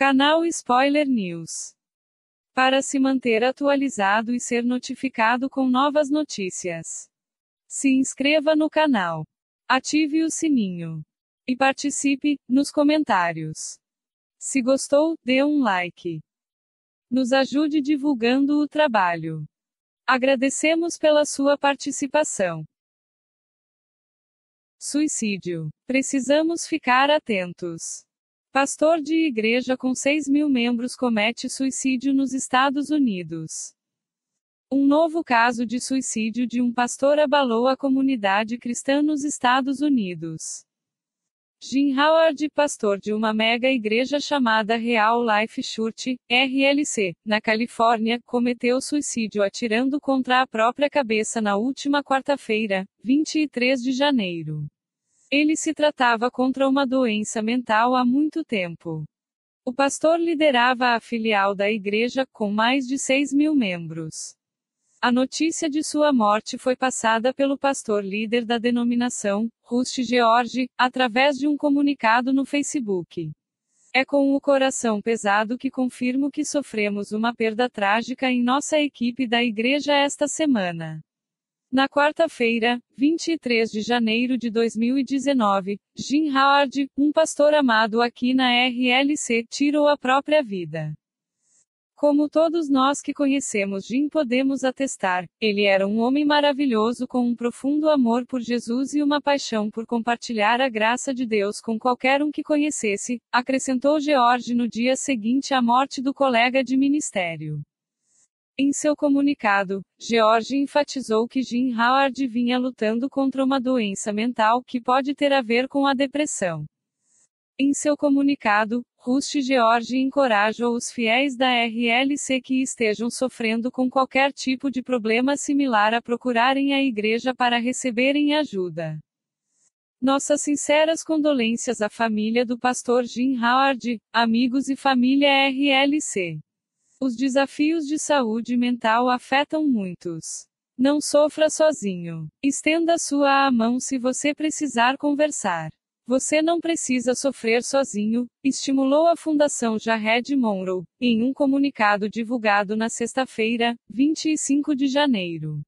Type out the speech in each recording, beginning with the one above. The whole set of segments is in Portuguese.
Canal Spoiler News. Para se manter atualizado e ser notificado com novas notícias, se inscreva no canal, ative o sininho e participe nos comentários. Se gostou, dê um like. Nos ajude divulgando o trabalho. Agradecemos pela sua participação. Suicídio. Precisamos ficar atentos. Pastor de igreja com 6.000 membros comete suicídio nos Estados Unidos. Um novo caso de suicídio de um pastor abalou a comunidade cristã nos Estados Unidos. Jim Howard, pastor de uma mega igreja chamada Real Life Church, RLC, na Califórnia, cometeu suicídio atirando contra a própria cabeça na última quarta-feira, 23 de janeiro. Ele se tratava contra uma doença mental há muito tempo. O pastor liderava a filial da igreja, com mais de 6.000 membros. A notícia de sua morte foi passada pelo pastor líder da denominação, Rusty George, através de um comunicado no Facebook. É com o coração pesado que confirmo que sofremos uma perda trágica em nossa equipe da igreja esta semana. Na quarta-feira, 23 de janeiro de 2019, Jim Howard, um pastor amado aqui na RLC, tirou a própria vida. Como todos nós que conhecemos Jim podemos atestar, ele era um homem maravilhoso com um profundo amor por Jesus e uma paixão por compartilhar a graça de Deus com qualquer um que conhecesse, acrescentou George no dia seguinte à morte do colega de ministério. Em seu comunicado, George enfatizou que Jim Howard vinha lutando contra uma doença mental que pode ter a ver com a depressão. Em seu comunicado, Rusty George encorajou os fiéis da RLC que estejam sofrendo com qualquer tipo de problema similar a procurarem a igreja para receberem ajuda. Nossas sinceras condolências à família do pastor Jim Howard, amigos e família RLC. Os desafios de saúde mental afetam muitos. Não sofra sozinho. Estenda sua mão se você precisar conversar. Você não precisa sofrer sozinho, estimulou a Fundação Jared Monroe, em um comunicado divulgado na sexta-feira, 25 de janeiro.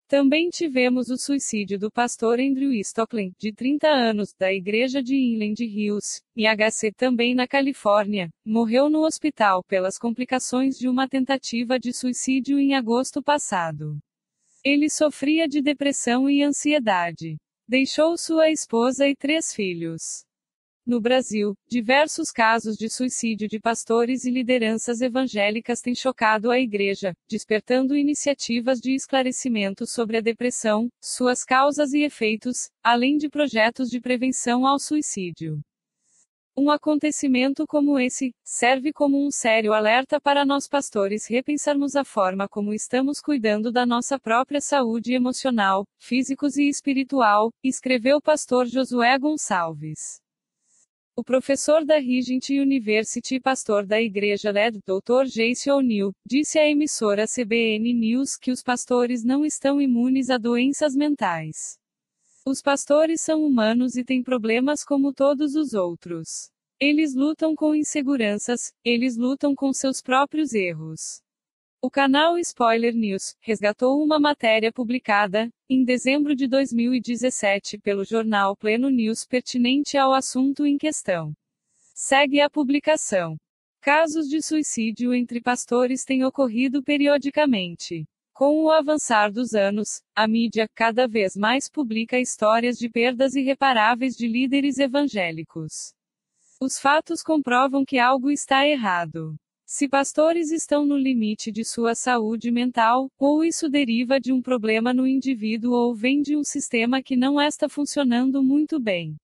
Também tivemos o suicídio do pastor Andrew Stocklin, de 30 anos, da igreja de Inland Hills, IHC, também na Califórnia. Morreu no hospital pelas complicações de uma tentativa de suicídio em agosto passado. Ele sofria de depressão e ansiedade. Deixou sua esposa e 3 filhos. No Brasil, diversos casos de suicídio de pastores e lideranças evangélicas têm chocado a igreja, despertando iniciativas de esclarecimento sobre a depressão, suas causas e efeitos, além de projetos de prevenção ao suicídio. Um acontecimento como esse serve como um sério alerta para nós pastores repensarmos a forma como estamos cuidando da nossa própria saúde emocional, físicos e espiritual, escreveu o pastor Josué Gonçalves. O professor da Regent University e pastor da Igreja LED, Dr. Jace O'Neill, disse à emissora CBN News que os pastores não estão imunes a doenças mentais. Os pastores são humanos e têm problemas como todos os outros. Eles lutam com inseguranças, eles lutam com seus próprios erros. O canal Spoiler News resgatou uma matéria publicada, em dezembro de 2017, pelo jornal Pleno News pertinente ao assunto em questão. Segue a publicação. Casos de suicídio entre pastores têm ocorrido periodicamente. Com o avançar dos anos, a mídia, cada vez mais publica histórias de perdas irreparáveis de líderes evangélicos. Os fatos comprovam que algo está errado. Se pastores estão no limite de sua saúde mental, ou isso deriva de um problema no indivíduo ou vem de um sistema que não está funcionando muito bem.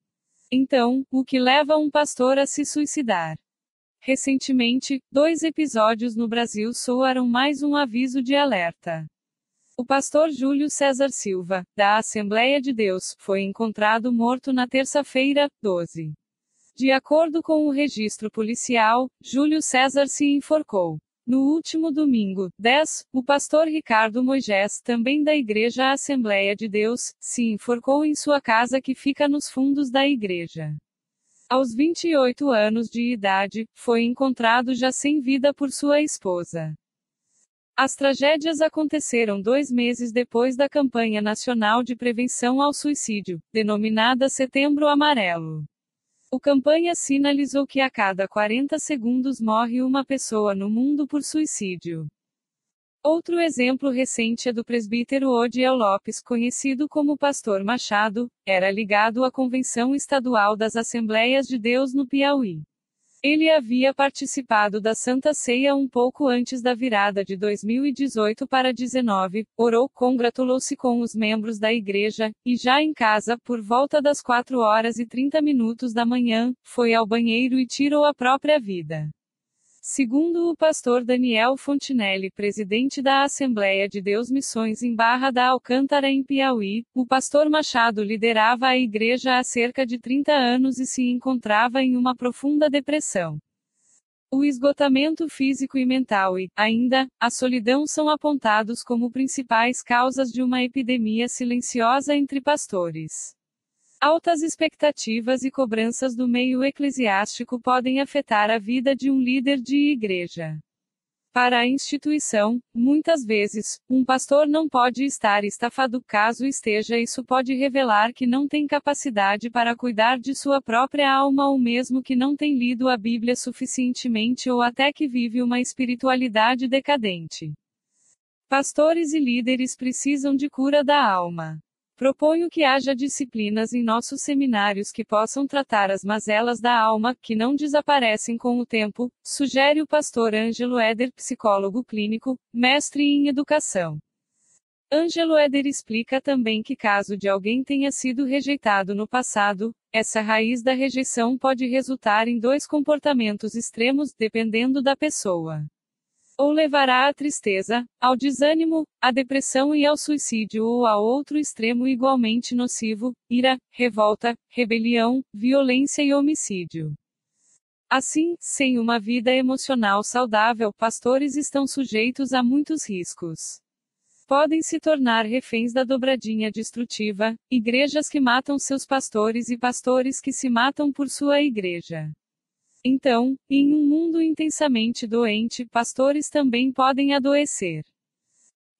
Então, o que leva um pastor a se suicidar? Recentemente, 2 episódios no Brasil soaram mais um aviso de alerta. O pastor Júlio César Silva, da Assembleia de Deus, foi encontrado morto na terça-feira, 12. De acordo com o registro policial, Júlio César se enforcou. No último domingo, 10, o pastor Ricardo Moisés, também da Igreja Assembleia de Deus, se enforcou em sua casa que fica nos fundos da igreja. Aos 28 anos de idade, foi encontrado já sem vida por sua esposa. As tragédias aconteceram 2 meses depois da campanha nacional de prevenção ao suicídio, denominada Setembro Amarelo. A campanha sinalizou que a cada 40 segundos morre uma pessoa no mundo por suicídio. Outro exemplo recente é do presbítero Odiel Lopes, conhecido como Pastor Machado, era ligado à Convenção Estadual das Assembleias de Deus no Piauí. Ele havia participado da Santa Ceia um pouco antes da virada de 2018 para 19, orou, congratulou-se com os membros da igreja, e já em casa, por volta das 4h30 da manhã, foi ao banheiro e tirou a própria vida. Segundo o pastor Daniel Fontinelli, presidente da Assembleia de Deus Missões em Barra da Alcântara em Piauí, o pastor Machado liderava a igreja há cerca de 30 anos e se encontrava em uma profunda depressão. O esgotamento físico e mental e, ainda, a solidão são apontados como principais causas de uma epidemia silenciosa entre pastores. Altas expectativas e cobranças do meio eclesiástico podem afetar a vida de um líder de igreja. Para a instituição, muitas vezes, um pastor não pode estar estafado. Caso esteja, isso pode revelar que não tem capacidade para cuidar de sua própria alma ou mesmo que não tem lido a Bíblia suficientemente ou até que vive uma espiritualidade decadente. Pastores e líderes precisam de cura da alma. Proponho que haja disciplinas em nossos seminários que possam tratar as mazelas da alma, que não desaparecem com o tempo, sugere o pastor Ângelo Éder, psicólogo clínico, mestre em educação. Ângelo Éder explica também que caso de alguém tenha sido rejeitado no passado, essa raiz da rejeição pode resultar em 2 comportamentos extremos, dependendo da pessoa. Ou levará à tristeza, ao desânimo, à depressão e ao suicídio ou a outro extremo igualmente nocivo, ira, revolta, rebelião, violência e homicídio. Assim, sem uma vida emocional saudável, pastores estão sujeitos a muitos riscos. Podem se tornar reféns da dobradinha destrutiva, igrejas que matam seus pastores e pastores que se matam por sua igreja. Então, em um mundo intensamente doente, pastores também podem adoecer.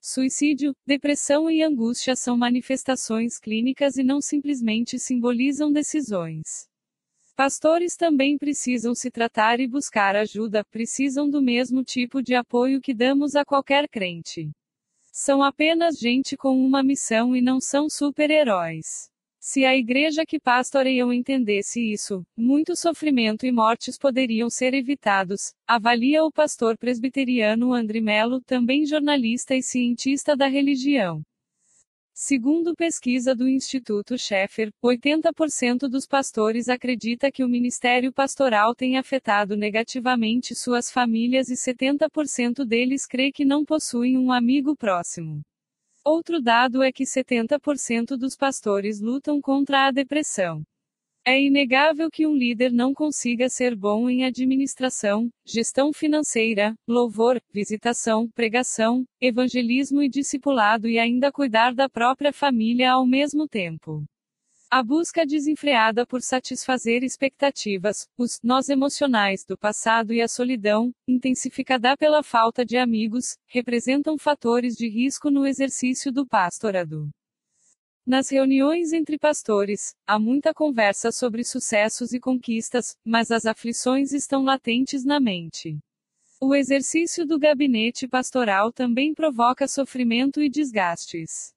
Suicídio, depressão e angústia são manifestações clínicas e não simplesmente simbolizam decisões. Pastores também precisam se tratar e buscar ajuda, precisam do mesmo tipo de apoio que damos a qualquer crente. São apenas gente com uma missão e não são super-heróis. Se a igreja que pastoreiam entendesse isso, muito sofrimento e mortes poderiam ser evitados, avalia o pastor presbiteriano André Melo, também jornalista e cientista da religião. Segundo pesquisa do Instituto Schaeffer, 80% dos pastores acredita que o ministério pastoral tem afetado negativamente suas famílias e 70% deles crê que não possuem um amigo próximo. Outro dado é que 70% dos pastores lutam contra a depressão. É inegável que um líder não consiga ser bom em administração, gestão financeira, louvor, visitação, pregação, evangelismo e discipulado e ainda cuidar da própria família ao mesmo tempo. A busca desenfreada por satisfazer expectativas, os nós emocionais do passado e a solidão, intensificada pela falta de amigos, representam fatores de risco no exercício do pastorado. Nas reuniões entre pastores, há muita conversa sobre sucessos e conquistas, mas as aflições estão latentes na mente. O exercício do gabinete pastoral também provoca sofrimento e desgastes.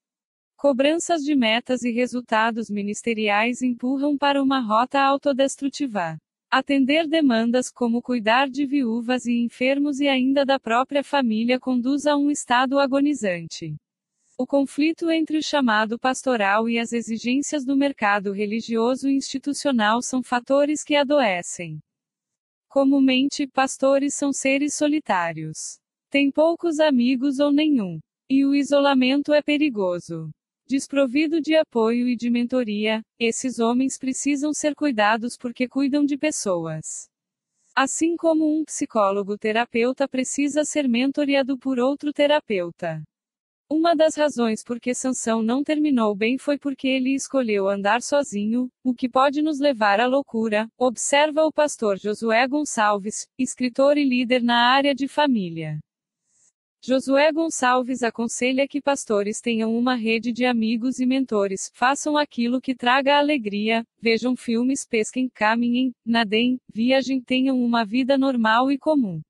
Cobranças de metas e resultados ministeriais empurram para uma rota autodestrutiva. Atender demandas como cuidar de viúvas e enfermos e ainda da própria família conduz a um estado agonizante. O conflito entre o chamado pastoral e as exigências do mercado religioso e institucional são fatores que adoecem. Comumente, pastores são seres solitários. Têm poucos amigos ou nenhum. E o isolamento é perigoso. Desprovido de apoio e de mentoria, esses homens precisam ser cuidados porque cuidam de pessoas. Assim como um psicólogo terapeuta precisa ser mentoreado por outro terapeuta. Uma das razões por que Sansão não terminou bem foi porque ele escolheu andar sozinho, o que pode nos levar à loucura, observa o pastor Josué Gonçalves, escritor e líder na área de família. Josué Gonçalves aconselha que pastores tenham uma rede de amigos e mentores, façam aquilo que traga alegria, vejam filmes, pesquem, caminhem, nadem, viajem, tenham uma vida normal e comum.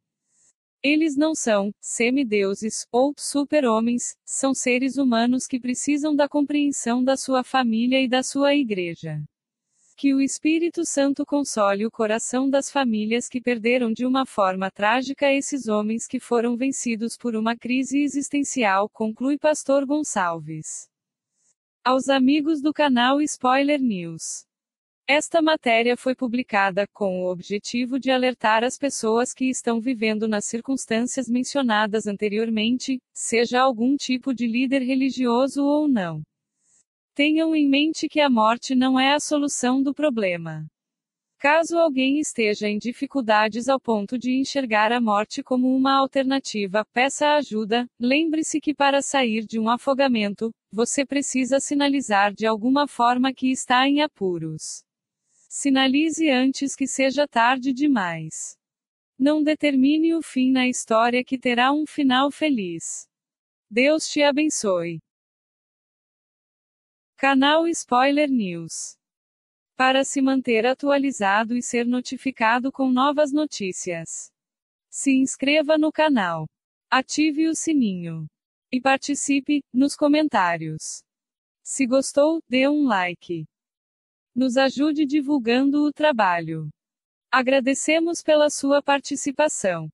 Eles não são semideuses ou super-homens, são seres humanos que precisam da compreensão da sua família e da sua igreja. Que o Espírito Santo console o coração das famílias que perderam de uma forma trágica esses homens que foram vencidos por uma crise existencial, conclui Pastor Gonçalves. Aos amigos do canal Spoiler News. Esta matéria foi publicada com o objetivo de alertar as pessoas que estão vivendo nas circunstâncias mencionadas anteriormente, seja algum tipo de líder religioso ou não. Tenham em mente que a morte não é a solução do problema. Caso alguém esteja em dificuldades ao ponto de enxergar a morte como uma alternativa, peça ajuda. Lembre-se que para sair de um afogamento, você precisa sinalizar de alguma forma que está em apuros. Sinalize antes que seja tarde demais. Não determine o fim na história que terá um final feliz. Deus te abençoe. Canal Spoiler News. Para se manter atualizado e ser notificado com novas notícias, se inscreva no canal, ative o sininho e participe nos comentários. Se gostou, dê um like. Nos ajude divulgando o trabalho. Agradecemos pela sua participação.